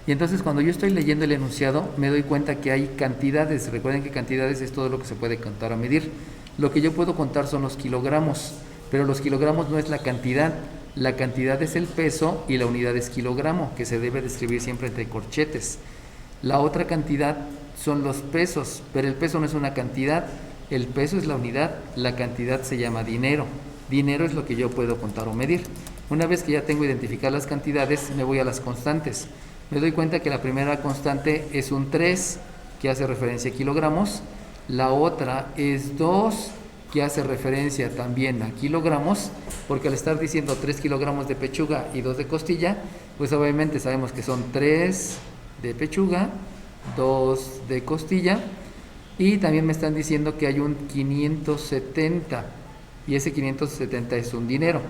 Y entonces cuando yo estoy leyendo el enunciado me doy cuenta que hay cantidades. Recuerden que cantidades es todo lo que se puede contar o medir. Lo que yo puedo contar son los kilogramos, pero los kilogramos no es la cantidad. La cantidad es el peso y la unidad es kilogramo, que se debe de escribir siempre entre corchetes. La otra cantidad son los pesos, pero el peso no es una cantidad, el peso es la unidad, la cantidad se llama dinero. Dinero es lo que yo puedo contar o medir. Una vez que ya tengo identificadas las cantidades, me voy a las constantes. Me doy cuenta que la primera constante es un 3, que hace referencia a kilogramos. La otra es 2, que hace referencia también a kilogramos, porque al estar diciendo 3 kilogramos de pechuga y 2 de costilla, pues obviamente sabemos que son 3 de pechuga, 2 de costilla, y también me están diciendo que hay un 570, y ese 570 es un dinero.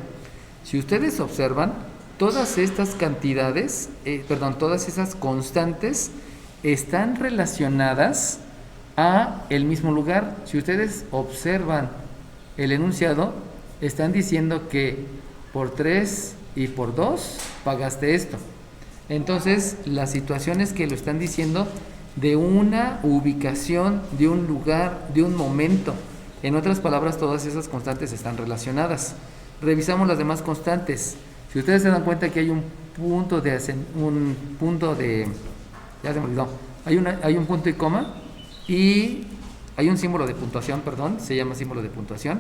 Si ustedes observan, todas estas cantidades, todas esas constantes están relacionadas a el mismo lugar. Si ustedes observan el enunciado, están diciendo que por 3 y por 2 pagaste esto. Entonces, la situación es que lo están diciendo de una ubicación, de un lugar, de un momento. En otras palabras, todas esas constantes están relacionadas. Revisamos las demás constantes. Si ustedes se dan cuenta que hay un punto de ya se me olvidó. Hay un punto y coma y hay un símbolo de puntuación, se llama símbolo de puntuación.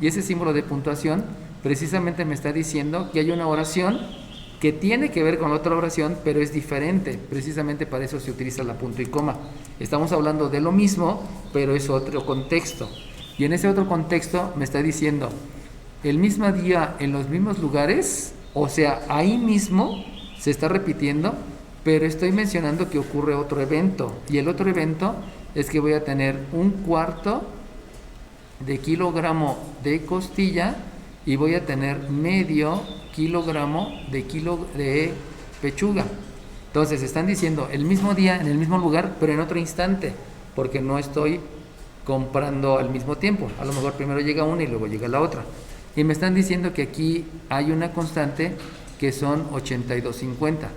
Y ese símbolo de puntuación precisamente me está diciendo que hay una oración que tiene que ver con otra oración, pero es diferente. Precisamente para eso se utiliza la punto y coma. Estamos hablando de lo mismo, pero es otro contexto. Y en ese otro contexto me está diciendo el mismo día en los mismos lugares, o sea, ahí mismo se está repitiendo, pero estoy mencionando que ocurre otro evento. Y el otro evento es que voy a tener 1/4 de kilogramo de costilla y voy a tener medio kilogramo de pechuga. Entonces están diciendo el mismo día, en el mismo lugar, pero en otro instante, porque no estoy comprando al mismo tiempo. A lo mejor primero llega una y luego llega la otra. Y me están diciendo que aquí hay una constante que son 82.50.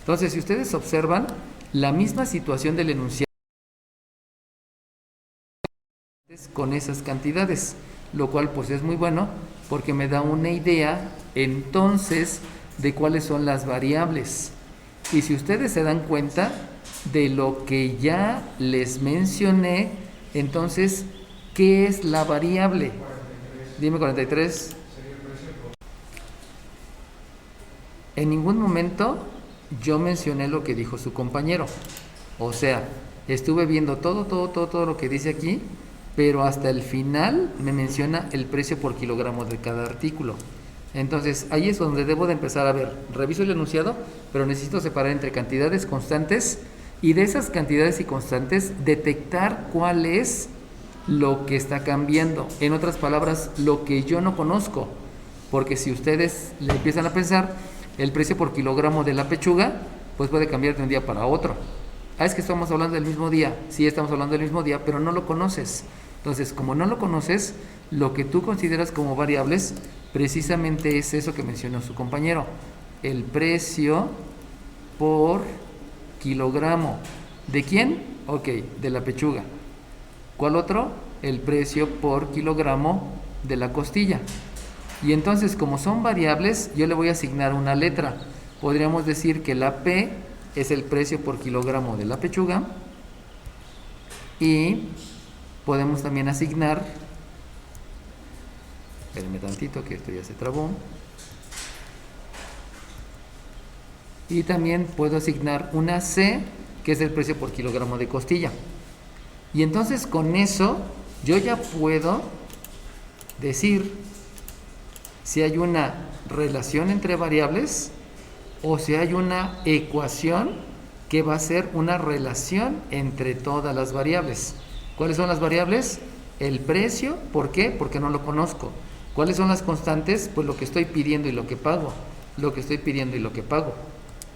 Entonces, si ustedes observan, la misma situación del enunciado con esas cantidades, lo cual pues es muy bueno porque me da una idea entonces de cuáles son las variables. Y si ustedes se dan cuenta de lo que ya les mencioné, entonces, ¿qué es la variable? Dime 43. En ningún momento yo mencioné lo que dijo su compañero. O sea, estuve viendo todo lo que dice aquí, pero hasta el final me menciona el precio por kilogramo de cada artículo. Entonces, ahí es donde debo de empezar a ver. Reviso el enunciado, pero necesito separar entre cantidades constantes y de esas cantidades y constantes detectar cuál es lo que está cambiando. En otras palabras, lo que yo no conozco. Porque si ustedes le empiezan a pensar, el precio por kilogramo de la pechuga, pues puede cambiar de un día para otro. Es que estamos hablando del mismo día. Sí, estamos hablando del mismo día, pero no lo conoces. Entonces, como no lo conoces, lo que tú consideras como variables, precisamente es eso que mencionó su compañero. El precio por kilogramo. ¿De quién? Ok, de la pechuga. ¿Cuál otro? El precio por kilogramo de la costilla. Y entonces, como son variables, yo le voy a asignar una letra. Podríamos decir que la P es el precio por kilogramo de la pechuga. Y podemos también asignar, espérenme tantito que esto ya se trabó. Y también puedo asignar una C, que es el precio por kilogramo de costilla. Y entonces con eso yo ya puedo decir si hay una relación entre variables o si hay una ecuación que va a ser una relación entre todas las variables. ¿Cuáles son las variables? El precio. ¿Por qué? Porque no lo conozco. ¿Cuáles son las constantes? Pues lo que estoy pidiendo y lo que pago. Lo que estoy pidiendo y lo que pago.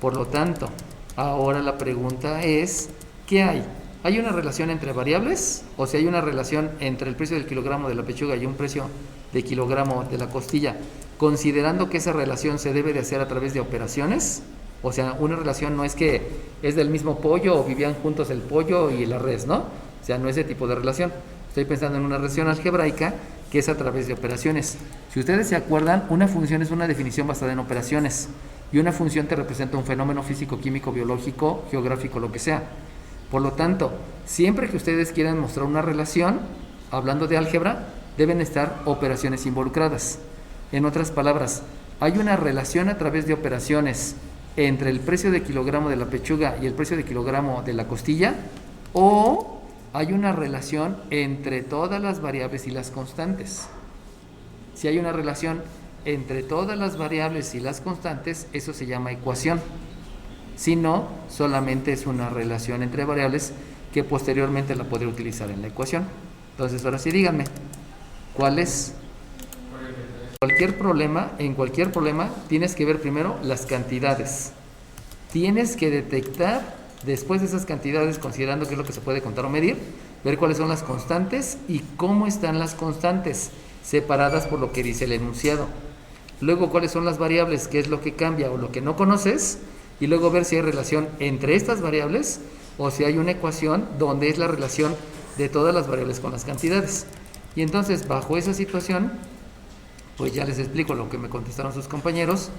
Por lo tanto, ahora la pregunta es, ¿qué hay? ¿Hay una relación entre variables? O si hay una relación entre el precio del kilogramo de la pechuga y un precio de kilogramo de la costilla, considerando que esa relación se debe de hacer a través de operaciones. O sea, una relación no es que es del mismo pollo o vivían juntos el pollo y la res, ¿no? O sea, no es ese tipo de relación. Estoy pensando en una relación algebraica que es a través de operaciones. Si ustedes se acuerdan, una función es una definición basada en operaciones y una función te representa un fenómeno físico, químico, biológico, geográfico, lo que sea. Por lo tanto, siempre que ustedes quieran mostrar una relación, hablando de álgebra, deben estar operaciones involucradas. En otras palabras, hay una relación a través de operaciones entre el precio de kilogramo de la pechuga y el precio de kilogramo de la costilla, o hay una relación entre todas las variables y las constantes. Si hay una relación entre todas las variables y las constantes, eso se llama ecuación. Si no, solamente es una relación entre variables que posteriormente la podré utilizar en la ecuación. Entonces, ahora sí díganme, ¿cuál es? En cualquier problema tienes que ver primero las cantidades. Tienes que detectar, después de esas cantidades, considerando qué es lo que se puede contar o medir, ver cuáles son las constantes y cómo están las constantes, separadas por lo que dice el enunciado. Luego, cuáles son las variables, qué es lo que cambia o lo que no conoces, y luego ver si hay relación entre estas variables o si hay una ecuación donde es la relación de todas las variables con las cantidades. Y entonces, bajo esa situación, pues ya les explico lo que me contestaron sus compañeros,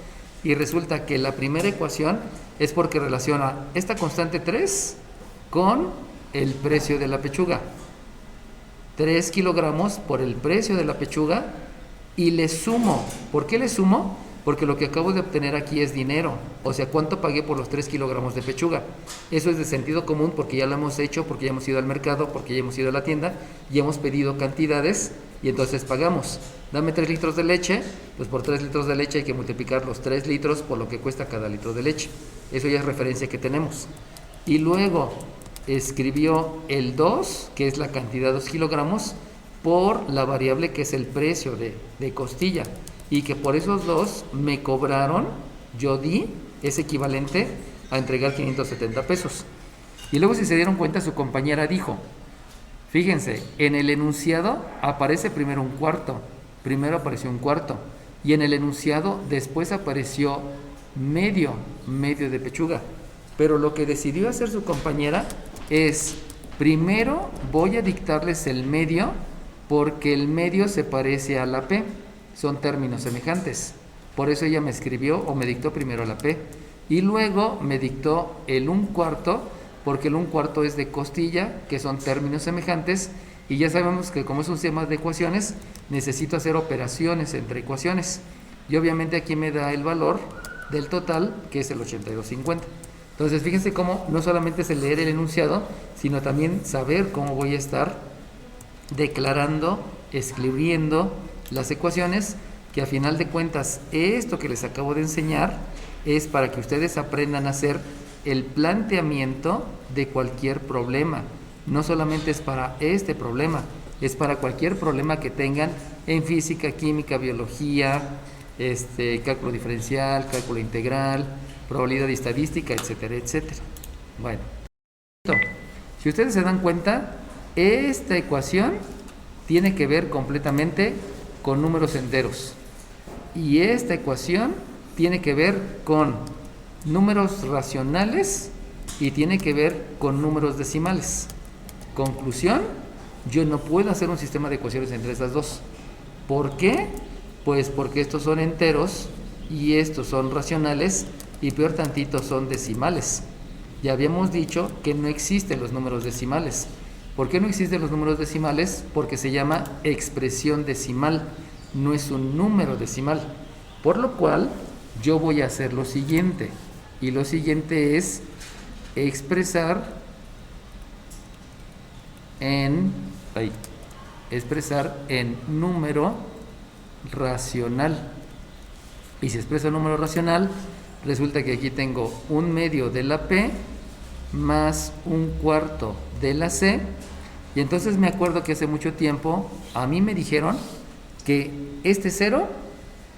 y resulta que la primera ecuación es porque relaciona esta constante 3 con el precio de la pechuga. 3 kilogramos por el precio de la pechuga, y le sumo. ¿Por qué le sumo? Porque lo que acabo de obtener aquí es dinero. O sea, ¿cuánto pagué por los 3 kilogramos de pechuga? Eso es de sentido común porque ya lo hemos hecho, porque ya hemos ido al mercado, porque ya hemos ido a la tienda y hemos pedido cantidades y entonces pagamos. Dame 3 litros de leche, pues por 3 litros de leche hay que multiplicar los 3 litros por lo que cuesta cada litro de leche. Eso ya es referencia que tenemos. Y luego escribió el 2, que es la cantidad de 2 kilogramos, por la variable que es el precio de costilla, y que por esos 2 me cobraron, yo di, es equivalente a entregar 570 pesos. Y luego, si se dieron cuenta, su compañera dijo, fíjense, en el enunciado aparece primero apareció un cuarto, y en el enunciado después apareció medio de pechuga. Pero lo que decidió hacer su compañera es, primero voy a dictarles el medio, porque el medio se parece a la P, son términos semejantes. Por eso ella me escribió o me dictó primero la P, y luego me dictó el 1/4, porque el 1/4 es de costilla, que son términos semejantes, y ya sabemos que como es un sistema de ecuaciones, necesito hacer operaciones entre ecuaciones, y obviamente aquí me da el valor del total, que es el 82.50. Entonces, fíjense cómo no solamente es el leer el enunciado, sino también saber cómo voy a estar declarando, escribiendo las ecuaciones, que a final de cuentas esto que les acabo de enseñar es para que ustedes aprendan a hacer el planteamiento de cualquier problema. No solamente es para este problema, es para cualquier problema que tengan en física, química, biología, cálculo diferencial, cálculo integral, probabilidad y estadística, etcétera, etcétera. Bueno, si ustedes se dan cuenta, esta ecuación tiene que ver completamente con números enteros, y esta ecuación tiene que ver con números racionales y tiene que ver con números decimales. Conclusión, yo no puedo hacer un sistema de ecuaciones entre esas dos. ¿Por qué? Pues porque estos son enteros y estos son racionales, y peor tantito son decimales. Ya habíamos dicho que no existen los números decimales. ¿Por qué no existen los números decimales? Porque se llama expresión decimal, no es un número decimal. Por lo cual, yo voy a hacer lo siguiente, y lo siguiente es expresar en número racional. Y si expreso número racional, resulta que aquí tengo 1/2 de la P más 1/4 de la C. Y entonces me acuerdo que hace mucho tiempo a mí me dijeron que este 0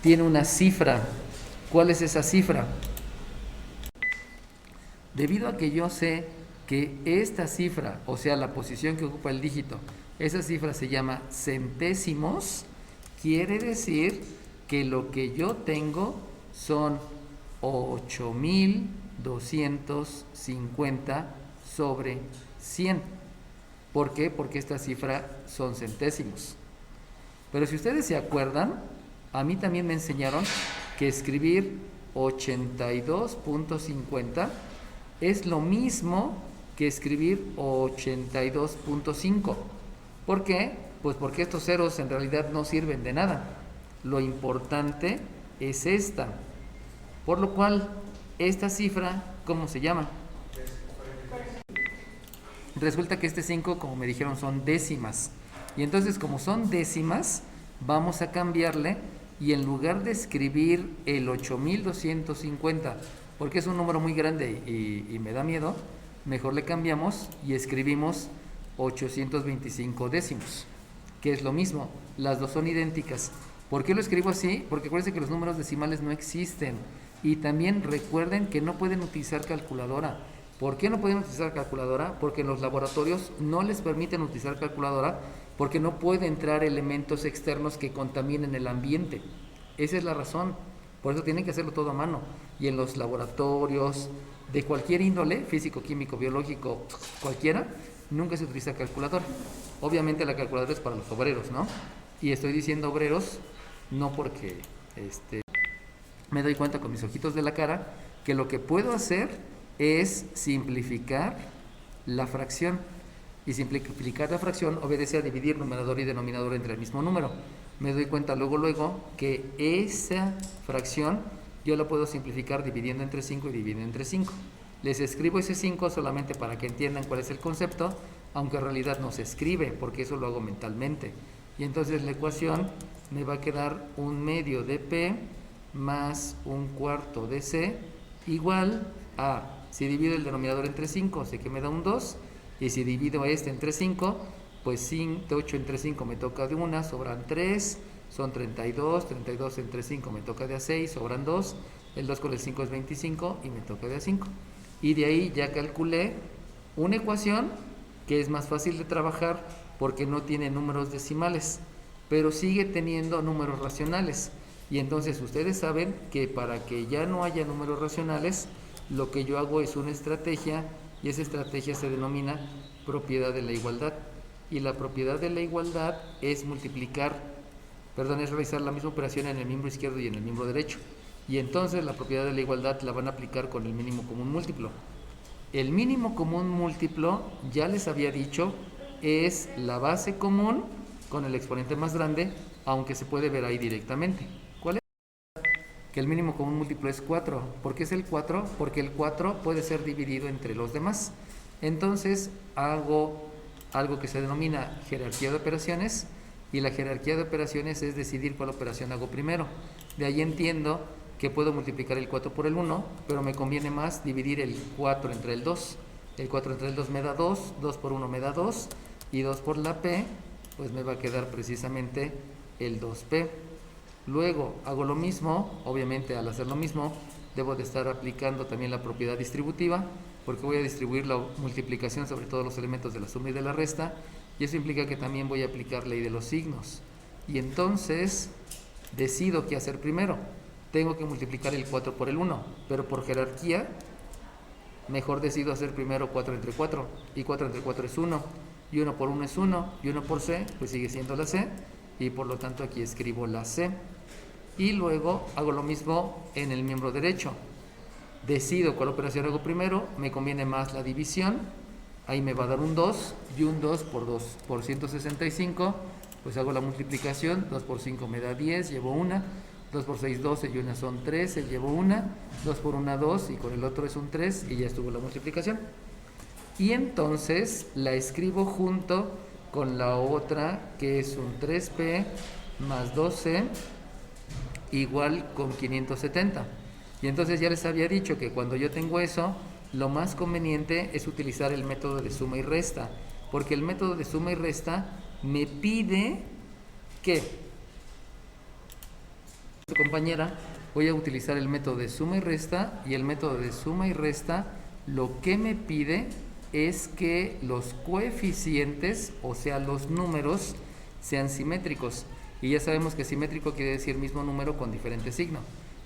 tiene una cifra. ¿Cuál es esa cifra? Debido a que yo sé que esta cifra, o sea, la posición que ocupa el dígito, esa cifra se llama centésimos, quiere decir que lo que yo tengo son 8.250 sobre 100. ¿Por qué? Porque esta cifra son centésimos. Pero si ustedes se acuerdan, a mí también me enseñaron que escribir 82.50 es lo mismo que escribir 82.5. ¿Por qué? Pues porque estos ceros en realidad no sirven de nada. Lo importante es esta. Por lo cual, esta cifra, ¿cómo se llama? Resulta que este 5, como me dijeron, son décimas. Y entonces, como son décimas, vamos a cambiarle y en lugar de escribir el 8250, porque es un número muy grande y me da miedo, mejor le cambiamos y escribimos 825 décimos, que es lo mismo, las dos son idénticas. ¿Por qué lo escribo así? Porque acuérdense que los números decimales no existen. Y también recuerden que no pueden utilizar calculadora. ¿Por qué no pueden utilizar calculadora? Porque en los laboratorios no les permiten utilizar calculadora porque no puede entrar elementos externos que contaminen el ambiente. Esa es la razón. Por eso tienen que hacerlo todo a mano. Y en los laboratorios de cualquier índole, físico, químico, biológico, cualquiera, nunca se utiliza calculadora. Obviamente la calculadora es para los obreros, ¿no? Y estoy diciendo obreros no porque me doy cuenta con mis ojitos de la cara que lo que puedo hacer es simplificar la fracción. Y simplificar la fracción obedece a dividir numerador y denominador entre el mismo número. Me doy cuenta luego que esa fracción yo la puedo simplificar dividiendo entre 5 y dividiendo entre 5. Les escribo ese 5 solamente para que entiendan cuál es el concepto, aunque en realidad no se escribe, porque eso lo hago mentalmente. Y entonces la ecuación me va a quedar 1/2 de P más 1/4 de C igual a, si divido el denominador entre 5, sé que me da un 2, y si divido este entre 5, pues 8 entre 5 me toca de 1, sobran 3, son 32, 32 entre 5 me toca de a 6, sobran 2, el 2 con el 5 es 25 y me toca de a 5. Y de ahí ya calculé una ecuación que es más fácil de trabajar porque no tiene números decimales, pero sigue teniendo números racionales. Y entonces ustedes saben que para que ya no haya números racionales, lo que yo hago es una estrategia, y esa estrategia se denomina propiedad de la igualdad. Y la propiedad de la igualdad es es realizar la misma operación en el miembro izquierdo y en el miembro derecho. Y entonces la propiedad de la igualdad la van a aplicar con el mínimo común múltiplo. El mínimo común múltiplo, ya les había dicho, es la base común con el exponente más grande, aunque se puede ver ahí directamente. ¿Cuál es? Que el mínimo común múltiplo es 4. ¿Por qué es el 4? Porque el 4 puede ser dividido entre los demás. Entonces hago algo que se denomina jerarquía de operaciones, y la jerarquía de operaciones es decidir cuál operación hago primero. De ahí entiendo que puedo multiplicar el 4 por el 1, pero me conviene más dividir el 4 entre el 2. El 4 entre el 2 me da 2, 2 por 1 me da 2, y 2 por la P, pues me va a quedar precisamente el 2P. Luego hago lo mismo, obviamente al hacer lo mismo, debo de estar aplicando también la propiedad distributiva, porque voy a distribuir la multiplicación sobre todos los elementos de la suma y de la resta, y eso implica que también voy a aplicar ley de los signos. Y entonces decido qué hacer primero. Tengo que multiplicar el 4 por el 1, pero por jerarquía, mejor decido hacer primero 4 entre 4, y 4 entre 4 es 1, y 1 por 1 es 1, y 1 por C, pues sigue siendo la C, y por lo tanto aquí escribo la C. Y luego hago lo mismo en el miembro derecho. Decido cuál operación hago primero, me conviene más la división, ahí me va a dar un 2, y un 2 por 165, pues hago la multiplicación, 2 por 5 me da 10, llevo una, 2 por 6, 12, y una son 13, llevo una, 2 por 1, 2, y con el otro es un 3, y ya estuvo la multiplicación. Y entonces la escribo junto con la otra, que es un 3P más 12 igual con 570. Y entonces ya les había dicho que cuando yo tengo eso, lo más conveniente es utilizar el método de suma y resta, porque el método de suma y resta me pide que, compañera, voy a utilizar el método de suma y resta, y el método de suma y resta lo que me pide es que los coeficientes, o sea los números, sean simétricos. Y ya sabemos que simétrico quiere decir mismo número con diferente signo.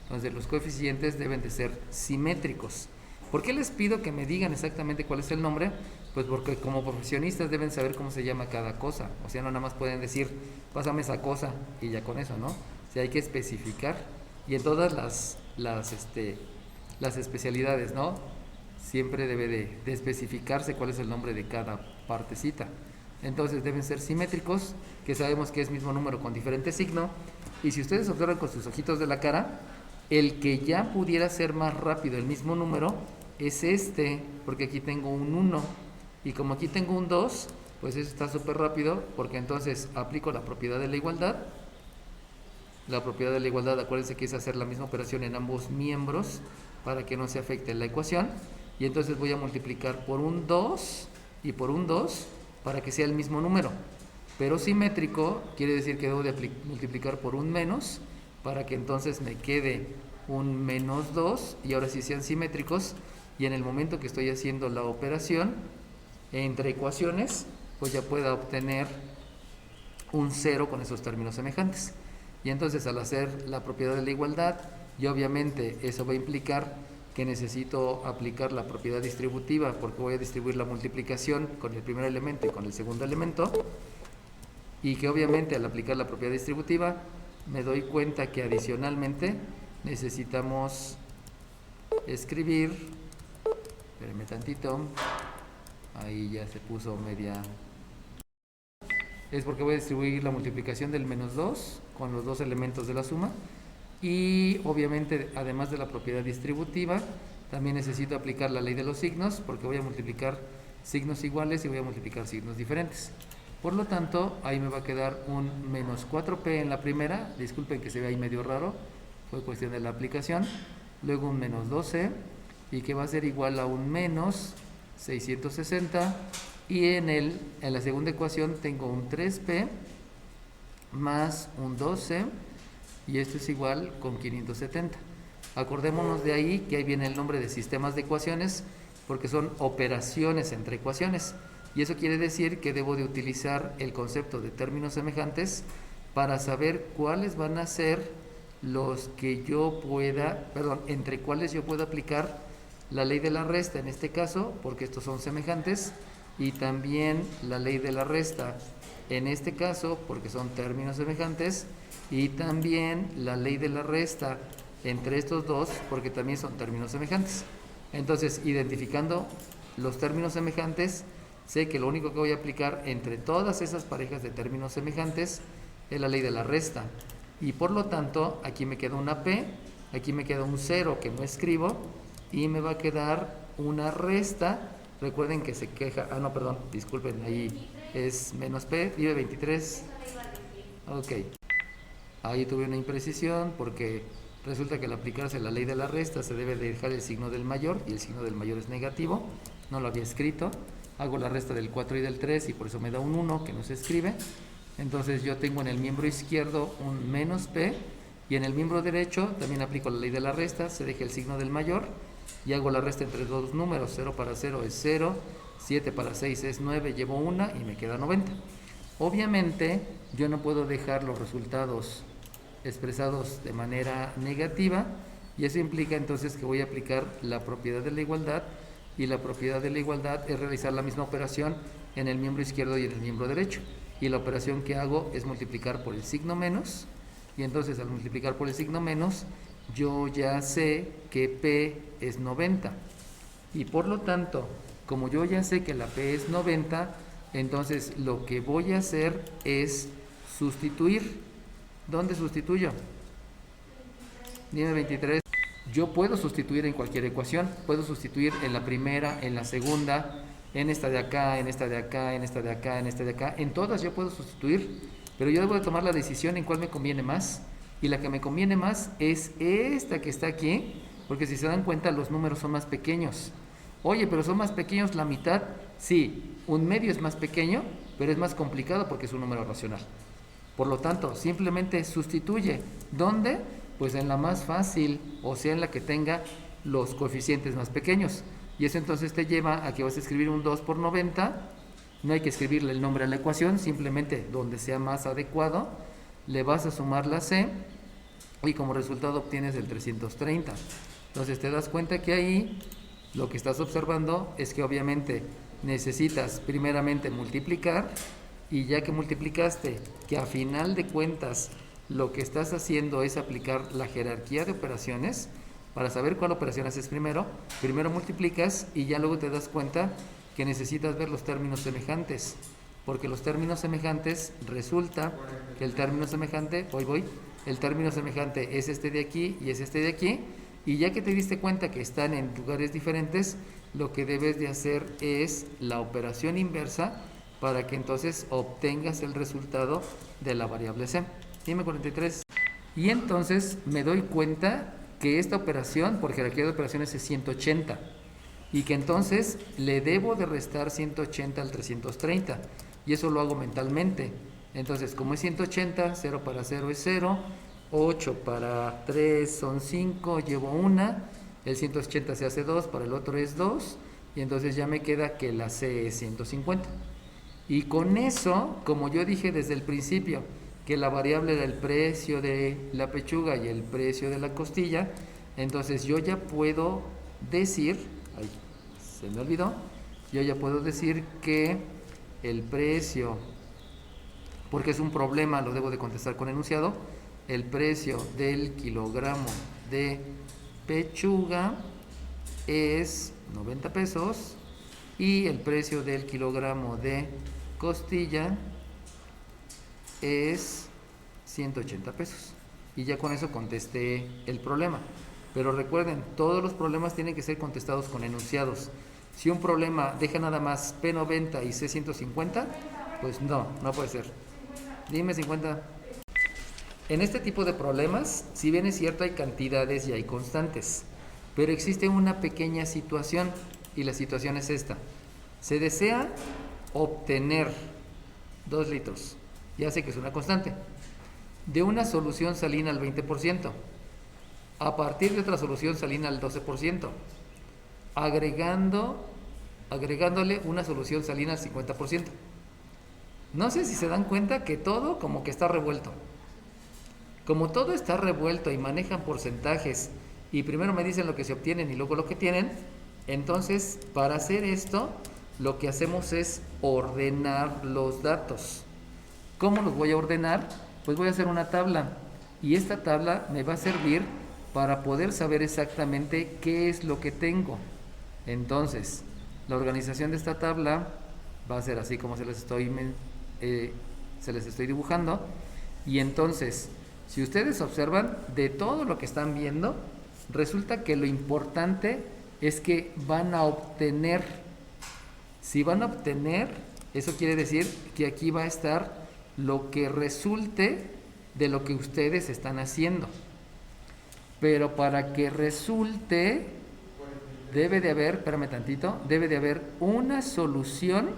Entonces los coeficientes deben de ser simétricos. ¿Por qué les pido que me digan exactamente cuál es el nombre? Pues porque como profesionistas deben saber cómo se llama cada cosa. O sea, no nada más pueden decir, pásame esa cosa y ya con eso, ¿no? O sea, hay que especificar. Y en todas las especialidades, ¿no? Siempre debe de especificarse cuál es el nombre de cada partecita. Entonces deben ser simétricos, que sabemos que es mismo número con diferente signo. Y si ustedes observan con sus ojitos de la cara, el que ya pudiera ser más rápido el mismo número es este, porque aquí tengo un 1. Y como aquí tengo un 2, pues eso está súper rápido, porque entonces aplico la propiedad de la igualdad. La propiedad de la igualdad, acuérdense que es hacer la misma operación en ambos miembros para que no se afecte la ecuación. Y entonces voy a multiplicar por un 2 y por un 2 para que sea el mismo número. Pero simétrico quiere decir que debo de multiplicar por un menos para que entonces me quede un menos 2 y ahora sí sean simétricos. Y en el momento que estoy haciendo la operación entre ecuaciones, pues ya pueda obtener un 0 con esos términos semejantes. Y entonces al hacer la propiedad de la igualdad, y obviamente eso va a implicar que necesito aplicar la propiedad distributiva, porque voy a distribuir la multiplicación con el primer elemento y con el segundo elemento, y que obviamente al aplicar la propiedad distributiva me doy cuenta que adicionalmente necesitamos escribir, espérenme tantito, ahí ya se puso media, es porque voy a distribuir la multiplicación del menos 2 con los dos elementos de la suma. Y obviamente, además de la propiedad distributiva, también necesito aplicar la ley de los signos, porque voy a multiplicar signos iguales y voy a multiplicar signos diferentes. Por lo tanto, ahí me va a quedar un menos 4p en la primera, disculpen que se ve ahí medio raro, fue cuestión de la aplicación, luego un menos 12, y que va a ser igual a un menos 660, y en la segunda ecuación tengo un 3p más un 12, y esto es igual con 570. Acordémonos de ahí que ahí viene el nombre de sistemas de ecuaciones, porque son operaciones entre ecuaciones, y eso quiere decir que debo de utilizar el concepto de términos semejantes para saber cuáles van a ser los que yo pueda, perdón, entre cuáles yo puedo aplicar la ley de la resta en este caso, porque estos son semejantes, y también la ley de la resta en este caso, porque son términos semejantes, y también la ley de la resta entre estos dos, porque también son términos semejantes. Entonces, identificando los términos semejantes, sé que lo único que voy a aplicar entre todas esas parejas de términos semejantes es la ley de la resta. Y por lo tanto, aquí me queda una P, aquí me queda un 0 que no escribo, y me va a quedar una resta. Recuerden que se queja, no, perdón, disculpen, ahí es menos P, vive 23. Ok, ahí tuve una imprecisión porque resulta que al aplicarse la ley de la resta se debe dejar el signo del mayor, y el signo del mayor es negativo, no lo había escrito. Hago la resta del 4 y del 3 y por eso me da un 1 que no se escribe. Entonces yo tengo en el miembro izquierdo un menos P, y en el miembro derecho también aplico la ley de la resta, se deja el signo del mayor y hago la resta entre dos números. 0 para 0 es 0, 7 para 6 es 9, llevo una y me queda 90. Obviamente yo no puedo dejar los resultados expresados de manera negativa, y eso implica entonces que voy a aplicar la propiedad de la igualdad, y la propiedad de la igualdad es realizar la misma operación en el miembro izquierdo y en el miembro derecho, y la operación que hago es multiplicar por el signo menos, y entonces al multiplicar por el signo menos yo ya sé que P es 90, y por lo tanto, como yo ya sé que la P es 90, entonces lo que voy a hacer es sustituir. ¿Dónde sustituyo? Dime 23. Yo puedo sustituir en cualquier ecuación, puedo sustituir en la primera, en la segunda, en esta de acá, en esta de acá, en esta de acá, en esta de acá, en todas yo puedo sustituir, pero yo debo de tomar la decisión en cuál me conviene más, y la que me conviene más es esta que está aquí, porque si se dan cuenta los números son más pequeños. Oye, pero son más pequeños la mitad. Sí, un medio es más pequeño, pero es más complicado porque es un número racional. Por lo tanto, simplemente sustituye. ¿Dónde? Pues en la más fácil, o sea, en la que tenga los coeficientes más pequeños. Y eso entonces te lleva a que vas a escribir un 2 por 90. No hay que escribirle el nombre a la ecuación, simplemente donde sea más adecuado, le vas a sumar la C, y como resultado obtienes el 330. Entonces te das cuenta que ahí lo que estás observando es que obviamente necesitas primeramente multiplicar, y ya que multiplicaste, que a final de cuentas lo que estás haciendo es aplicar la jerarquía de operaciones. Para saber cuál operación haces primero, primero multiplicas y ya luego te das cuenta que necesitas ver los términos semejantes, porque los términos semejantes, resulta que el término semejante, el término semejante es este de aquí y es este de aquí, y ya que te diste cuenta que están en lugares diferentes, lo que debes de hacer es la operación inversa para que entonces obtengas el resultado de la variable c. Dime 43. Y entonces me doy cuenta que esta operación por jerarquía de operaciones es 180 y que entonces le debo de restar 180 al 330, y eso lo hago mentalmente. Entonces, como es 180, 0 para 0 es 0, 8 para 3 son 5, llevo una, el 180 se hace 2, para el otro es 2, y entonces ya me queda que la C es 150. Y con eso, como yo dije desde el principio, que la variable era el precio de la pechuga y el precio de la costilla, entonces yo ya puedo decir, ay, se me olvidó, yo ya puedo decir que el precio, porque es un problema, lo debo de contestar con enunciado, el precio del kilogramo de pechuga es 90 pesos y el precio del kilogramo de costilla es 180 pesos. Y ya con eso contesté el problema. Pero recuerden, todos los problemas tienen que ser contestados con enunciados. Si un problema deja nada más P90 y C150, pues no puede ser. Dime 50. En este tipo de problemas, si bien es cierto hay cantidades y hay constantes, pero existe una pequeña situación, y la situación es esta. Se desea obtener 2 litros, ya sé que es una constante, de una solución salina al 20%, a partir de otra solución salina al 12%, agregándole una solución salina al 50%. No sé si se dan cuenta que todo como que está revuelto. Como todo está revuelto y manejan porcentajes y primero me dicen lo que se obtienen y luego lo que tienen, entonces para hacer esto lo que hacemos es ordenar los datos. ¿Cómo los voy a ordenar? Pues voy a hacer una tabla, y esta tabla me va a servir para poder saber exactamente qué es lo que tengo. Entonces, la organización de esta tabla va a ser así como se les estoy dibujando, y entonces, si ustedes observan, de todo lo que están viendo, resulta que lo importante es que van a obtener. Si van a obtener, eso quiere decir que aquí va a estar lo que resulte de lo que ustedes están haciendo. Pero para que resulte, debe de haber, espérame tantito, debe de haber una solución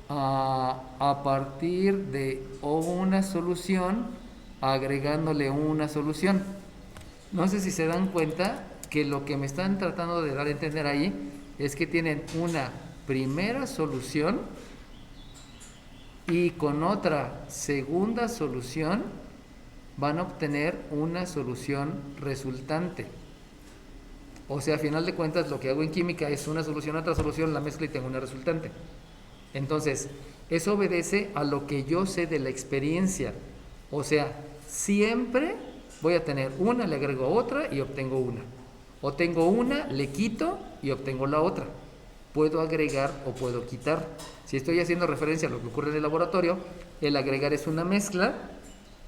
a partir de una solución, agregándole una solución. No sé si se dan cuenta que lo que me están tratando de dar a entender ahí es que tienen una primera solución y con otra segunda solución van a obtener una solución resultante. O sea, a final de cuentas lo que hago en química es una solución, otra solución, la mezcla y tengo una resultante. Entonces, eso obedece a lo que yo sé de la experiencia. O sea, siempre voy a tener una, le agrego otra y obtengo una. O tengo una, le quito y obtengo la otra. Puedo agregar o puedo quitar. Si estoy haciendo referencia a lo que ocurre en el laboratorio, el agregar es una mezcla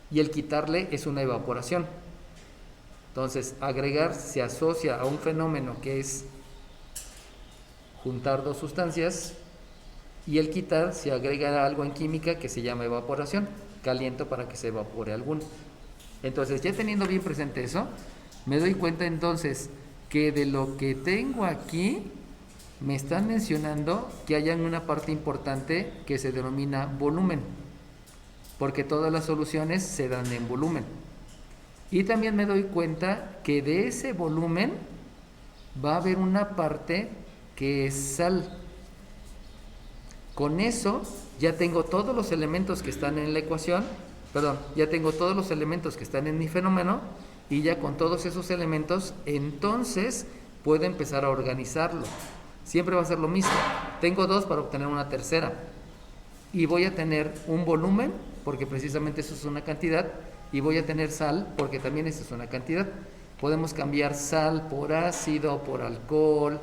y el quitarle es una evaporación. Entonces, agregar se asocia a un fenómeno que es juntar dos sustancias, y el quitar se agrega a algo en química que se llama evaporación. Caliento para que se evapore alguno. Entonces, ya teniendo bien presente eso, me doy cuenta entonces que de lo que tengo aquí me están mencionando que hay una parte importante que se denomina volumen, porque todas las soluciones se dan en volumen. Y también me doy cuenta que de ese volumen va a haber una parte que es sal. Con eso ya tengo todos los elementos que están en la ecuación perdón, ya tengo todos los elementos que están en mi fenómeno y ya con todos esos elementos, entonces puedo empezar a organizarlo. Siempre va a ser lo mismo. Tengo dos para obtener una tercera. Y voy a tener un volumen, porque precisamente eso es una cantidad, y voy a tener sal, porque también eso es una cantidad. Podemos cambiar sal por ácido, por alcohol,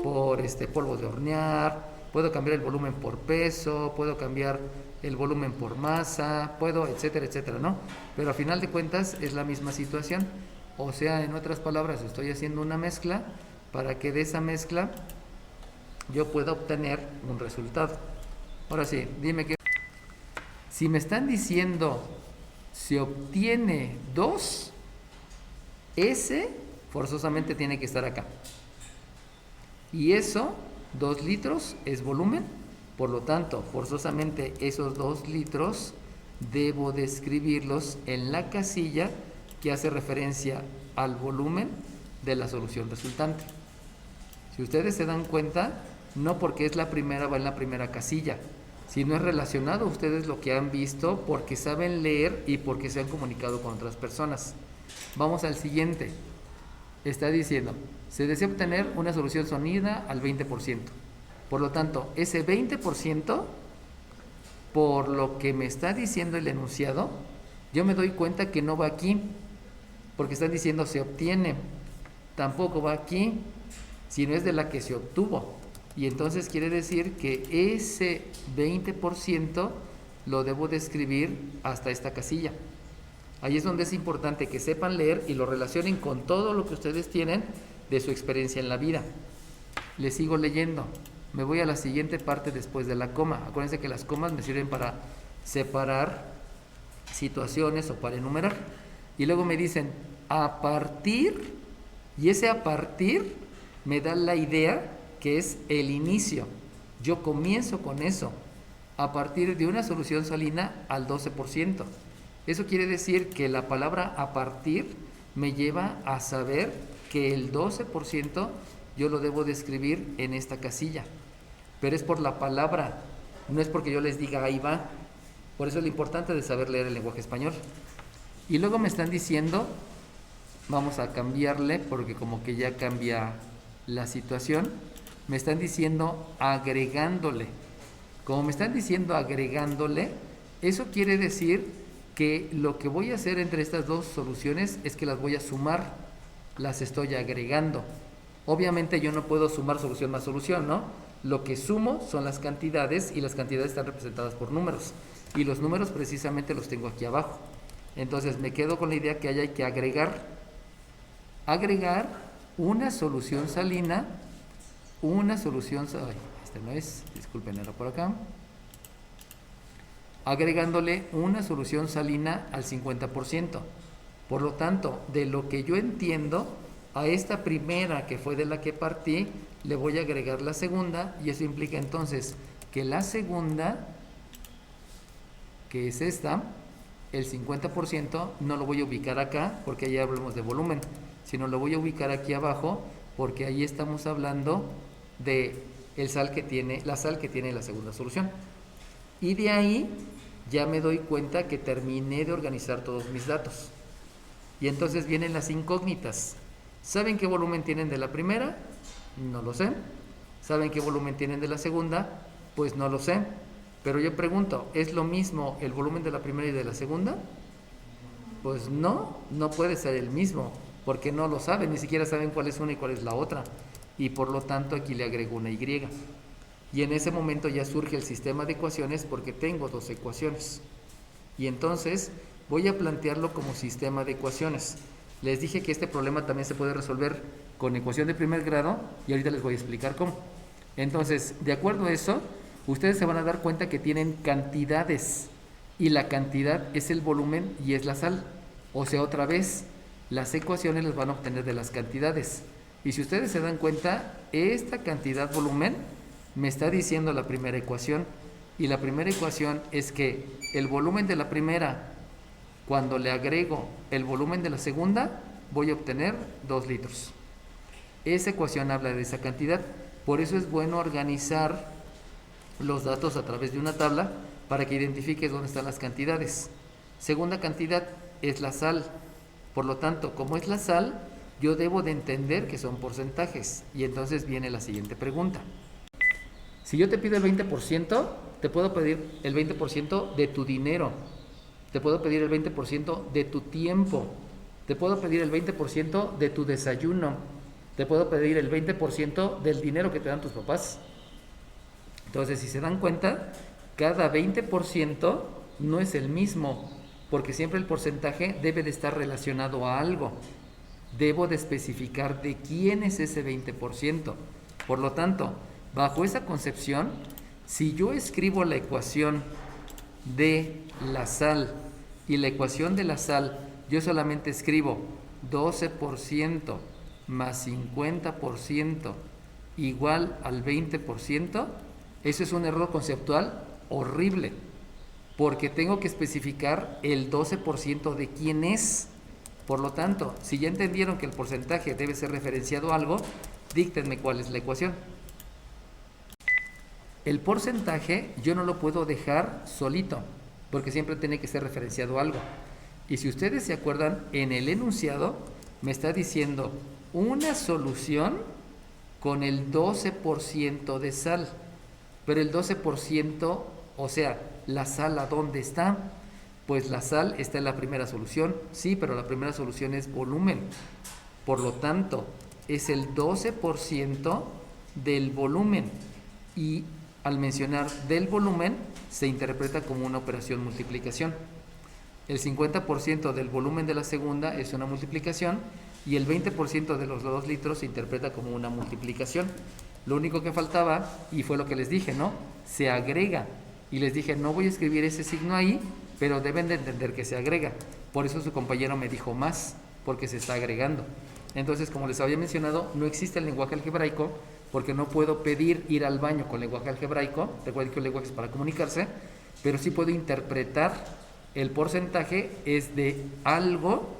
por polvo de hornear, puedo cambiar el volumen por peso, puedo cambiar el volumen por masa, puedo, etcétera, etcétera, ¿no? Pero a final de cuentas es la misma situación. O sea, en otras palabras, estoy haciendo una mezcla para que de esa mezcla yo pueda obtener un resultado. Ahora sí, dime que si me están diciendo se obtiene 2, ese forzosamente tiene que estar acá. Y eso, 2 litros, es volumen. Por lo tanto, forzosamente esos 2 litros debo de escribirlos en la casilla que hace referencia al volumen de la solución resultante. Si ustedes se dan cuenta, no porque es la primera va en la primera casilla, sino es relacionado a ustedes lo que han visto porque saben leer y porque se han comunicado con otras personas. Vamos al siguiente. Está diciendo, se desea obtener una solución sólida al 20%. Por lo tanto, ese 20%, por lo que me está diciendo el enunciado, yo me doy cuenta que no va aquí, porque están diciendo se obtiene, tampoco va aquí, sino es de la que se obtuvo. Y entonces quiere decir que ese 20% lo debo de escribir hasta esta casilla. Ahí es donde es importante que sepan leer y lo relacionen con todo lo que ustedes tienen de su experiencia en la vida. Les sigo leyendo. Me voy a la siguiente parte después de la coma. Acuérdense que las comas me sirven para separar situaciones o para enumerar. Y luego me dicen a partir, y ese a partir me da la idea que es el inicio. Yo comienzo con eso, a partir de una solución salina al 12%. Eso quiere decir que la palabra a partir me lleva a saber que el 12% yo lo debo de escribir en esta casilla. Pero es por la palabra, no es porque yo les diga ahí va. Por eso es lo importante de saber leer el lenguaje español. Y luego me están diciendo, vamos a cambiarle porque como que ya cambia la situación. Me están diciendo agregándole. Como me están diciendo agregándole, eso quiere decir que lo que voy a hacer entre estas dos soluciones es que las voy a sumar, las estoy agregando. Obviamente yo no puedo sumar solución más solución, ¿no? Lo que sumo son las cantidades y las cantidades están representadas por números. Y los números precisamente los tengo aquí abajo. Entonces me quedo con la idea que hay que agregar una solución salina, este no es, disculpen, era por acá, agregándole una solución salina al 50%. Por lo tanto, de lo que yo entiendo, a esta primera que fue de la que partí, le voy a agregar la segunda, y eso implica entonces que la segunda, que es esta, el 50%, no lo voy a ubicar acá, porque ahí hablamos de volumen, sino lo voy a ubicar aquí abajo, porque ahí estamos hablando de la sal que tiene la segunda solución. Y de ahí ya me doy cuenta que terminé de organizar todos mis datos. Y entonces vienen las incógnitas. ¿Saben qué volumen tienen de la primera? No lo sé. ¿Saben qué volumen tienen de la segunda? Pues no lo sé. Pero yo pregunto, ¿es lo mismo el volumen de la primera y de la segunda? Pues no puede ser el mismo, porque no lo saben, ni siquiera saben cuál es una y cuál es la otra. Y por lo tanto aquí le agrego una Y. Y en ese momento ya surge el sistema de ecuaciones porque tengo dos ecuaciones. Y entonces voy a plantearlo como sistema de ecuaciones. Les dije que este problema también se puede resolver con ecuación de primer grado y ahorita les voy a explicar cómo. Entonces, de acuerdo a eso, ustedes se van a dar cuenta que tienen cantidades y la cantidad es el volumen y es la sal. O sea, otra vez, las ecuaciones las van a obtener de las cantidades. Y si ustedes se dan cuenta, esta cantidad volumen me está diciendo la primera ecuación. Y la primera ecuación es que el volumen de la primera, cuando le agrego el volumen de la segunda, voy a obtener 2 litros. Esa ecuación habla de esa cantidad. Por eso es bueno organizar los datos a través de una tabla para que identifiques dónde están las cantidades. Segunda cantidad es la sal. Por lo tanto, como es la sal, yo debo de entender que son porcentajes. Y entonces viene la siguiente pregunta. Si yo te pido el 20%, te puedo pedir el 20% de tu dinero. Te puedo pedir el 20% de tu tiempo. Te puedo pedir el 20% de tu desayuno. Te puedo pedir el 20% del dinero que te dan tus papás. Entonces, si se dan cuenta, cada 20% no es el mismo, porque siempre el porcentaje debe de estar relacionado a algo. Debo de especificar de quién es ese 20%. Por lo tanto, bajo esa concepción, si yo escribo la ecuación de la sal y la ecuación de la sal, yo solamente escribo 12% más 50% igual al 20%, eso es un error conceptual horrible, porque tengo que especificar el 12% de quién es. Por lo tanto, si ya entendieron que el porcentaje debe ser referenciado a algo, díctenme cuál es la ecuación. El porcentaje yo no lo puedo dejar solito, porque siempre tiene que ser referenciado a algo. Y si ustedes se acuerdan, en el enunciado me está diciendo una solución con el 12% de sal. Pero el 12%, o sea, ¿la sal a dónde está? Pues la sal está en la primera solución, sí, pero la primera solución es volumen. Por lo tanto, es el 12% del volumen. Y al mencionar del volumen, se interpreta como una operación multiplicación. El 50% del volumen de la segunda es una multiplicación y el 20% de los 2 litros se interpreta como una multiplicación. Lo único que faltaba, y fue lo que les dije, ¿no? Se agrega. Y les dije, no voy a escribir ese signo ahí, pero deben de entender que se agrega. Por eso su compañero me dijo más, porque se está agregando. Entonces, como les había mencionado, no existe el lenguaje algebraico, porque no puedo pedir ir al baño con lenguaje algebraico. Recuerden que el lenguaje es para comunicarse, pero sí puedo interpretar. El porcentaje es de algo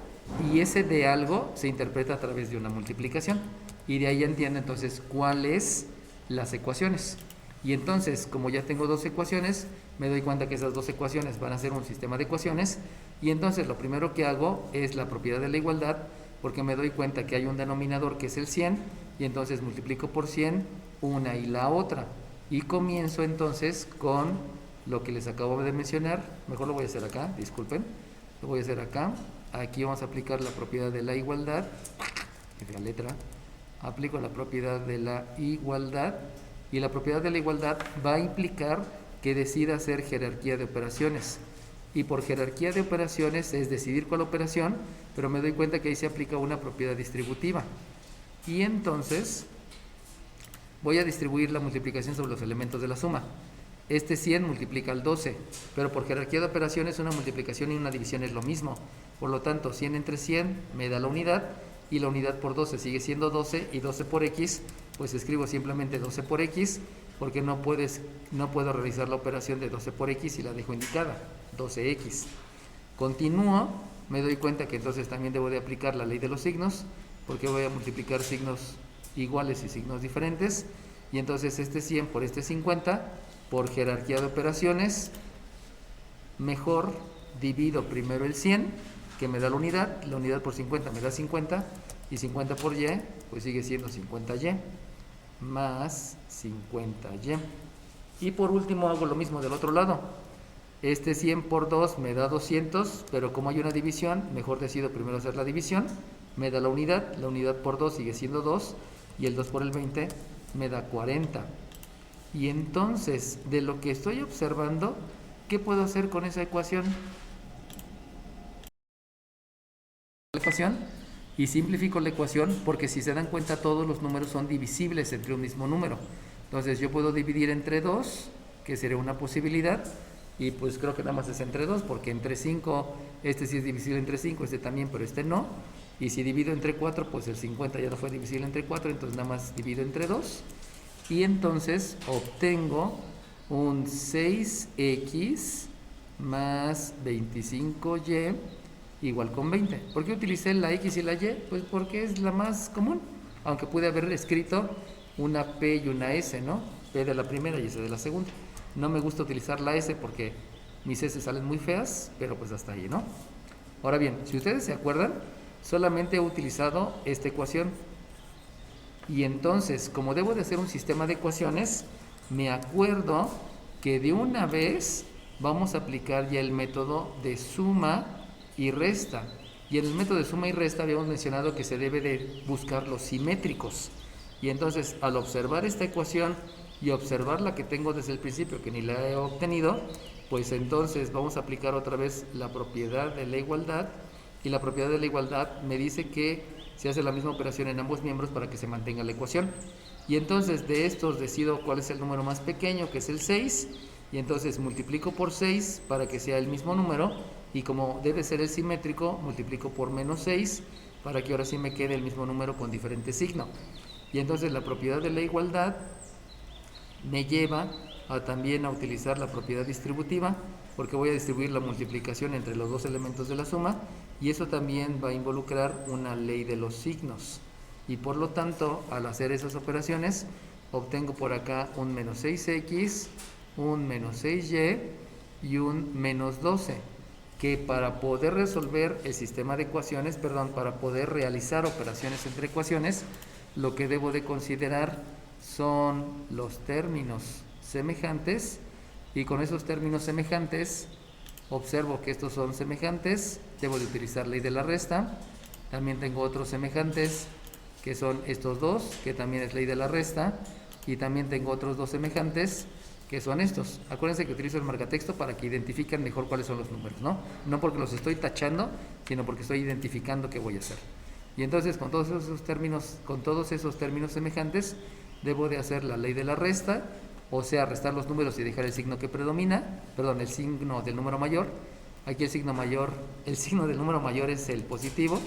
y ese de algo se interpreta a través de una multiplicación. Y de ahí entiendo entonces cuáles las ecuaciones. Y entonces, como ya tengo 2 ecuaciones, me doy cuenta que esas 2 ecuaciones van a ser un sistema de ecuaciones. Y entonces lo primero que hago es la propiedad de la igualdad, porque me doy cuenta que hay un denominador que es el 100, y entonces multiplico por 100 una y la otra. Y comienzo entonces con lo que les acabo de mencionar. Mejor lo voy a hacer acá, disculpen. Lo voy a hacer acá. Aquí vamos a aplicar la propiedad de la igualdad. La letra. Aplico la propiedad de la igualdad. Y la propiedad de la igualdad va a implicar que decida hacer jerarquía de operaciones. Y por jerarquía de operaciones es decidir cuál operación, pero me doy cuenta que ahí se aplica una propiedad distributiva. Y entonces voy a distribuir la multiplicación sobre los elementos de la suma. Este 100 multiplica al 12, pero por jerarquía de operaciones una multiplicación y una división es lo mismo. Por lo tanto, 100 entre 100 me da la unidad, y la unidad por 12 sigue siendo 12, y 12 por x, pues escribo simplemente 12 por x, porque no puedo realizar la operación de 12 por x y la dejo indicada, 12x. Continúo, me doy cuenta que entonces también debo de aplicar la ley de los signos, porque voy a multiplicar signos iguales y signos diferentes, y entonces este 100 por este 50, por jerarquía de operaciones, mejor divido primero el 100, que me da la unidad por 50 me da 50, y 50 por y, pues sigue siendo 50y, más 50y. Y por último hago lo mismo del otro lado. Este 100 por 2 me da 200, pero como hay una división, mejor decido primero hacer la división. Me da la unidad por 2 sigue siendo 2, y el 2 por el 20 me da 40. Y entonces, de lo que estoy observando, ¿qué puedo hacer con esa ecuación? La ecuación y simplifico la ecuación, porque si se dan cuenta todos los números son divisibles entre un mismo número. Entonces yo puedo dividir entre 2, que sería una posibilidad, y pues creo que nada más es entre 2, porque entre 5, este sí es divisible entre 5, este también, pero este no. Y si divido entre 4, pues el 50 ya no fue divisible entre 4, entonces nada más divido entre 2. Y entonces obtengo un 6x más 25y igual con 20. ¿Por qué utilicé la x y la y? Pues porque es la más común, aunque pude haber escrito una p y una s, ¿no? P de la primera y s de la segunda. No me gusta utilizar la s porque Mis S salen muy feas, pero pues hasta ahí, ¿no? Ahora bien, si ustedes se acuerdan, solamente he utilizado esta ecuación. Y entonces, como debo de hacer un sistema de ecuaciones, me acuerdo que de una vez vamos a aplicar ya el método de suma y resta. Y en el método de suma y resta habíamos mencionado que se debe de buscar los simétricos. Y entonces, al observar esta ecuación y observar la que tengo desde el principio, que ni la he obtenido, pues entonces vamos a aplicar otra vez la propiedad de la igualdad. Y la propiedad de la igualdad me dice que se hace la misma operación en ambos miembros para que se mantenga la ecuación. Y entonces de estos decido cuál es el número más pequeño, que es el 6, y entonces multiplico por 6 para que sea el mismo número, y como debe ser el simétrico, multiplico por menos 6 para que ahora sí me quede el mismo número con diferente signo. Y entonces la propiedad de la igualdad me lleva también a utilizar la propiedad distributiva, porque voy a distribuir la multiplicación entre los dos elementos de la suma, y eso también va a involucrar una ley de los signos. Y por lo tanto, al hacer esas operaciones, obtengo por acá un menos 6x, un menos 6y y un menos 12, que para poder resolver el sistema de ecuaciones, para poder realizar operaciones entre ecuaciones, lo que debo de considerar son los términos semejantes, y con esos términos semejantes observo que estos son semejantes, debo de utilizar ley de la resta. También tengo otros semejantes que son estos dos, que también es ley de la resta, y también tengo otros dos semejantes que son estos. Acuérdense que utilizo el marcatexto para que identifiquen mejor cuáles son los números, ¿no? No porque los estoy tachando, sino porque estoy identificando qué voy a hacer. Y entonces con todos esos términos semejantes debo de hacer la ley de la resta, o sea, restar los números y dejar el signo que predomina, el signo del número mayor. Aquí el signo del número mayor es el positivo,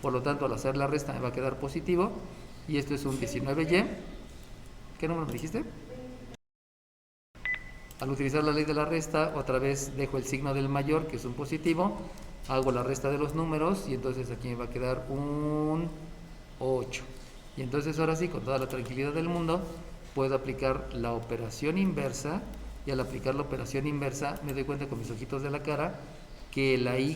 por lo tanto al hacer la resta me va a quedar positivo, y esto es un 19y. ¿Qué número me dijiste? Al utilizar la ley de la resta, otra vez dejo el signo del mayor, que es un positivo, hago la resta de los números, y entonces aquí me va a quedar un 8. Y entonces ahora sí, con toda la tranquilidad del mundo, puedo aplicar la operación inversa, y al aplicar la operación inversa me doy cuenta con mis ojitos de la cara que la y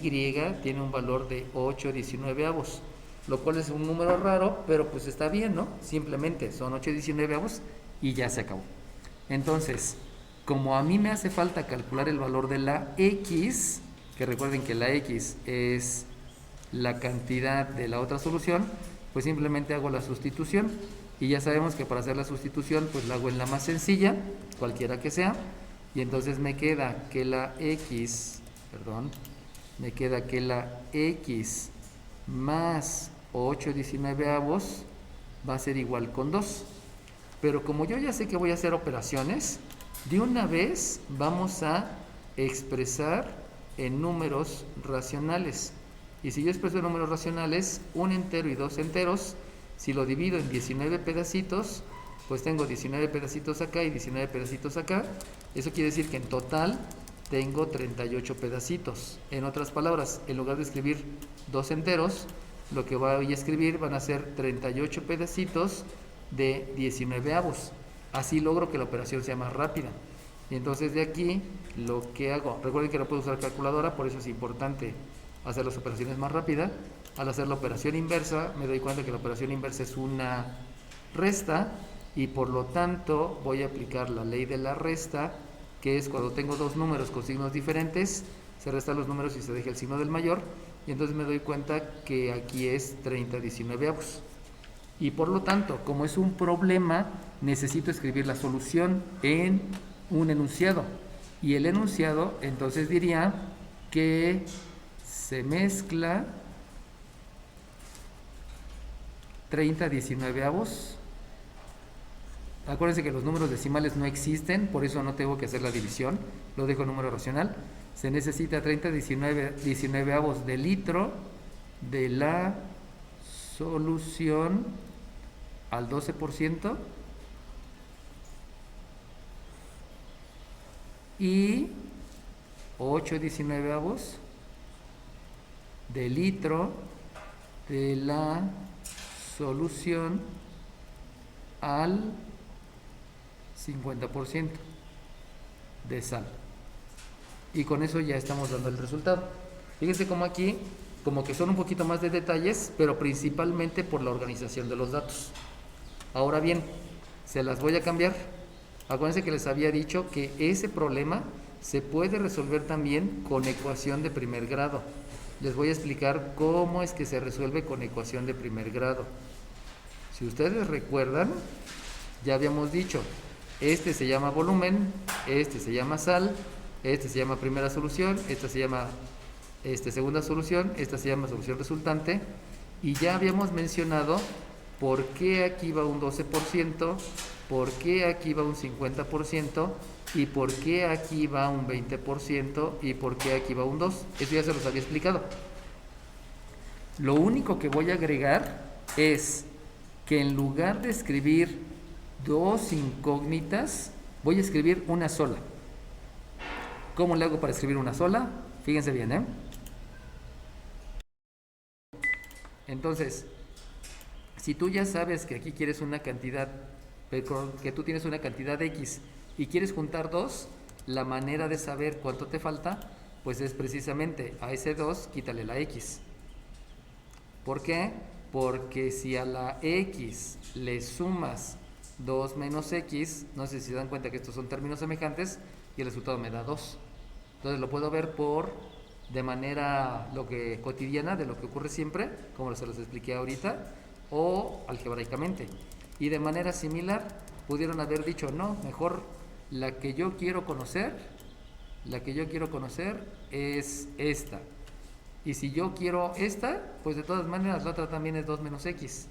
tiene un valor de 8/19, lo cual es un número raro, pero pues está bien, ¿no? Simplemente son 8/19 y ya se acabó. Entonces, como a mí me hace falta calcular el valor de la x, que recuerden que la x es la cantidad de la otra solución, pues simplemente hago la sustitución, y ya sabemos que para hacer la sustitución pues la hago en la más sencilla, cualquiera que sea, y entonces me queda que la x más 8/19 va a ser igual con 2. Pero como yo ya sé que voy a hacer operaciones, de una vez vamos a expresar en números racionales. Y si yo expreso en números racionales un entero y dos enteros, si lo divido en 19 pedacitos, pues tengo 19 pedacitos acá y 19 pedacitos acá. Eso quiere decir que en total tengo 38 pedacitos. En otras palabras, en lugar de escribir dos enteros, lo que voy a escribir van a ser 38 pedacitos de 19avos. Así logro que la operación sea más rápida. Y entonces de aquí lo que hago, recuerden que no puedo usar calculadora, por eso es importante hacer las operaciones más rápidas. Al hacer la operación inversa me doy cuenta que la operación inversa es una resta, y por lo tanto voy a aplicar la ley de la resta, que es cuando tengo dos números con signos diferentes, se restan los números y se deja el signo del mayor, y entonces me doy cuenta que aquí es 30/19avos. Y por lo tanto, como es un problema, necesito escribir la solución en un enunciado. Y el enunciado entonces diría que se mezcla 30/19avos. Acuérdense que los números decimales no existen, por eso no tengo que hacer la división, lo dejo en número racional. Se necesita 30/19avos de litro de la solución al 12% y 8/19avos de litro de la solución al 50% de sal. y con eso ya estamos dando el resultado. Fíjense como aquí, como que son un poquito más de detalles, pero principalmente por la organización de los datos. Ahora bien, se las voy a cambiar. Acuérdense que les había dicho que ese problema se puede resolver también con ecuación de primer grado. Les voy a explicar cómo es que se resuelve con ecuación de primer grado. Si ustedes recuerdan, ya habíamos dicho, este se llama volumen, este se llama sal, este se llama primera solución, esta se llama segunda solución, esta se llama solución resultante, y ya habíamos mencionado por qué aquí va un 12%, por qué aquí va un 50% y por qué aquí va un 20% y por qué aquí va un 2%. Eso ya se los había explicado. Lo único que voy a agregar es que en lugar de escribir dos incógnitas, voy a escribir una sola. ¿Cómo le hago para escribir una sola? Fíjense bien, ¿eh? Entonces, si tú ya sabes que aquí quieres una cantidad, que tú tienes una cantidad X y quieres juntar dos, la manera de saber cuánto te falta, pues es precisamente a ese 2 quítale la X. ¿Por qué? Porque si a la X le sumas 2 menos X, no sé si se dan cuenta que estos son términos semejantes, y el resultado me da 2. Entonces lo puedo ver de manera cotidiana, de lo que ocurre siempre, como se los expliqué ahorita, o algebraicamente. Y de manera similar pudieron haber dicho, no, mejor la que yo quiero conocer es esta. Y si yo quiero esta, pues de todas maneras la otra también es 2 menos X.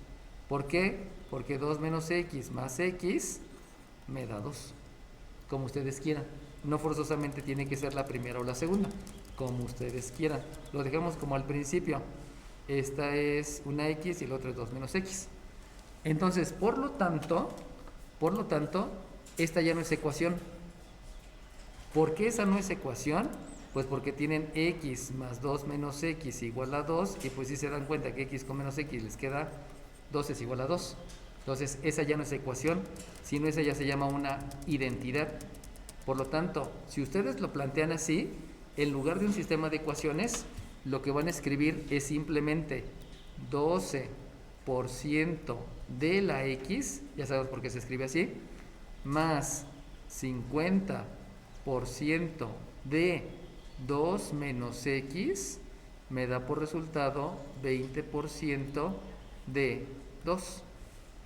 ¿Por qué? Porque 2 menos X más X me da 2. Como ustedes quieran. No forzosamente tiene que ser la primera o la segunda. Como ustedes quieran. Lo dejamos como al principio. Esta es una X y el otro es 2 menos X. Entonces, por lo tanto, esta ya no es ecuación. ¿Por qué esa no es ecuación? Pues porque tienen X más 2 menos X igual a 2, y pues si se dan cuenta que X con menos X les queda 2 es igual a 2. Entonces esa ya no es ecuación, sino esa ya se llama una identidad. Por lo tanto, si ustedes lo plantean así, en lugar de un sistema de ecuaciones, lo que van a escribir es simplemente 12% de la X, ya sabemos por qué se escribe así, más 50% de 2 menos X, me da por resultado 20% de 2.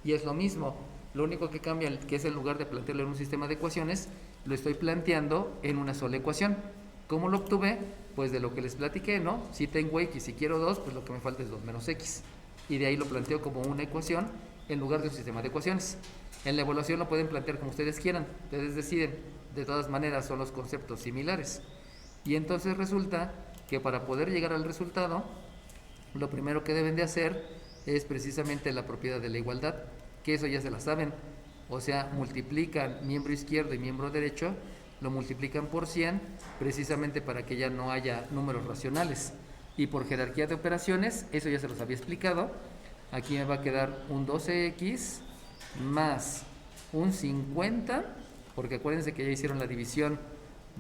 Y es lo mismo, lo único que cambia, que es en lugar de plantearlo en un sistema de ecuaciones, lo estoy planteando en una sola ecuación. ¿Cómo lo obtuve? Pues de lo que les platiqué, ¿no? Si tengo X y quiero 2, pues lo que me falta es 2 menos X. Y de ahí lo planteo como una ecuación en lugar de un sistema de ecuaciones. En la evaluación lo pueden plantear como ustedes quieran, ustedes deciden. De todas maneras son los conceptos similares. Y entonces resulta que para poder llegar al resultado, lo primero que deben de hacer es precisamente la propiedad de la igualdad, que eso ya se la saben. O sea, multiplican miembro izquierdo y miembro derecho, lo multiplican por 100, precisamente para que ya no haya números racionales. Y por jerarquía de operaciones, eso ya se los había explicado, aquí me va a quedar un 12x más un 50, porque acuérdense que ya hicieron la división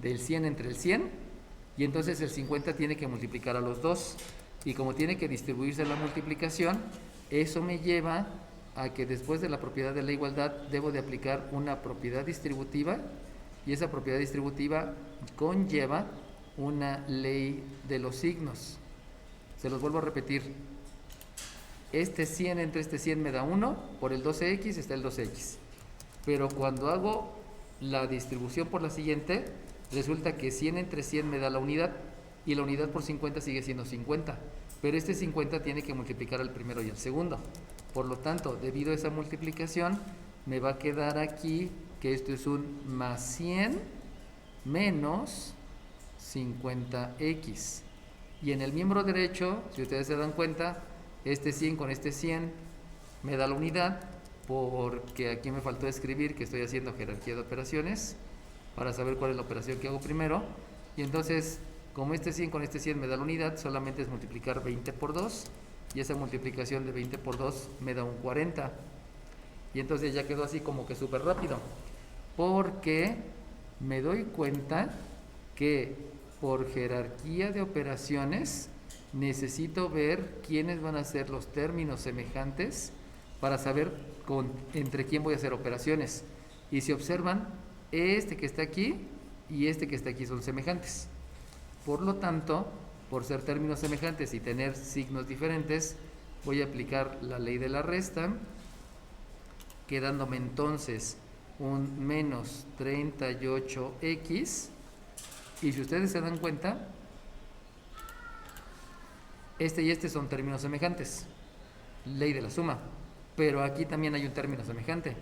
del 100 entre el 100, y entonces el 50 tiene que multiplicar a los dos, y como tiene que distribuirse la multiplicación, eso me lleva a que después de la propiedad de la igualdad debo de aplicar una propiedad distributiva, y esa propiedad distributiva conlleva una ley de los signos. Se los vuelvo a repetir. Este 100 entre este 100 me da 1, por el 12x está el 12x. Pero cuando hago la distribución por la siguiente, resulta que 100 entre 100 me da la unidad, y la unidad por 50 sigue siendo 50. Pero este 50 tiene que multiplicar al primero y al segundo. Por lo tanto, debido a esa multiplicación, me va a quedar aquí que esto es un más 100 menos 50x. Y en el miembro derecho, si ustedes se dan cuenta, este 100 con este 100 me da la unidad, porque aquí me faltó escribir que estoy haciendo jerarquía de operaciones para saber cuál es la operación que hago primero. Y entonces, como este 100 con este 100 me da la unidad, solamente es multiplicar 20 por 2, y esa multiplicación de 20 por 2 me da un 40. Y entonces ya quedó así como que súper rápido, porque me doy cuenta que por jerarquía de operaciones, necesito ver quiénes van a ser los términos semejantes para saber entre quién voy a hacer operaciones. Y si observan, este que está aquí y este que está aquí son semejantes. Por lo tanto, por ser términos semejantes y tener signos diferentes, voy a aplicar la ley de la resta, quedándome entonces un menos 38x. Y si ustedes se dan cuenta, este y este son términos semejantes, ley de la suma, pero aquí también hay un término semejante.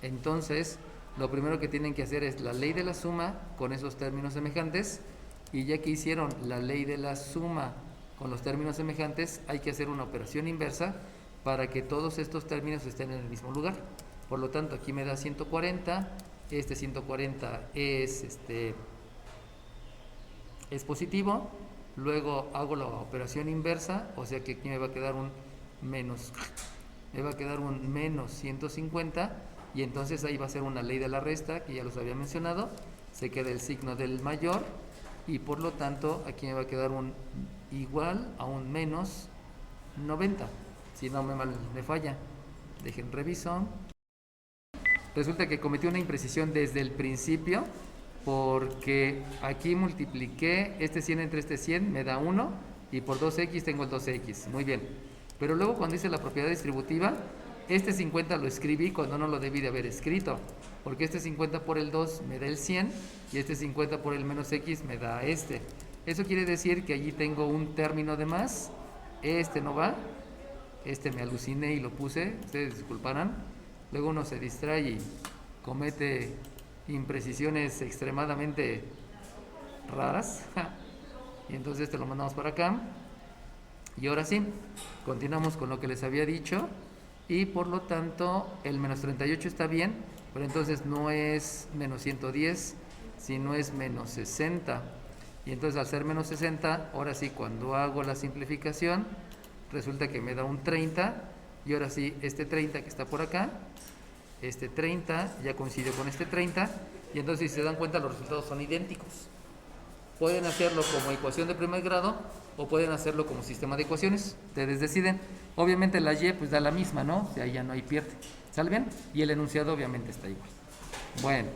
Entonces, lo primero que tienen que hacer es la ley de la suma con esos términos semejantes, y ya que hicieron la ley de la suma con los términos semejantes, hay que hacer una operación inversa para que todos estos términos estén en el mismo lugar. Por lo tanto, aquí me da 140, este 140 es positivo, luego hago la operación inversa, o sea que aquí me va a quedar un menos 150, y entonces ahí va a ser una ley de la resta, que ya los había mencionado, se queda el signo del mayor, y por lo tanto aquí me va a quedar un igual a un menos 90, si no me falla. Dejen reviso. Resulta que cometí una imprecisión desde el principio, porque aquí multipliqué este 100 entre este 100, me da 1, y por 2x tengo el 2x, muy bien. Pero luego cuando hice la propiedad distributiva, este 50 lo escribí cuando no lo debí de haber escrito, porque este 50 por el 2 me da el 100, y este 50 por el menos x me da este. Eso quiere decir que allí tengo un término de más, este no va, este me aluciné y lo puse, ustedes disculparán. Luego uno se distrae y comete imprecisiones extremadamente raras y entonces este lo mandamos para acá. Y ahora sí, continuamos con lo que les había dicho, y por lo tanto el menos 38 está bien, pero entonces no es menos 110, sino es menos 60. Y entonces al ser menos 60, ahora sí, cuando hago la simplificación, resulta que me da un 30, y ahora sí, este 30 que está por acá, este 30 ya coincidió con este 30, y entonces si se dan cuenta los resultados son idénticos. Pueden hacerlo como ecuación de primer grado o pueden hacerlo como sistema de ecuaciones, ustedes deciden. Obviamente la y pues da la misma, ¿no? O sea, ya no hay pierde. ¿Sale bien? Y el enunciado obviamente está igual. Bueno.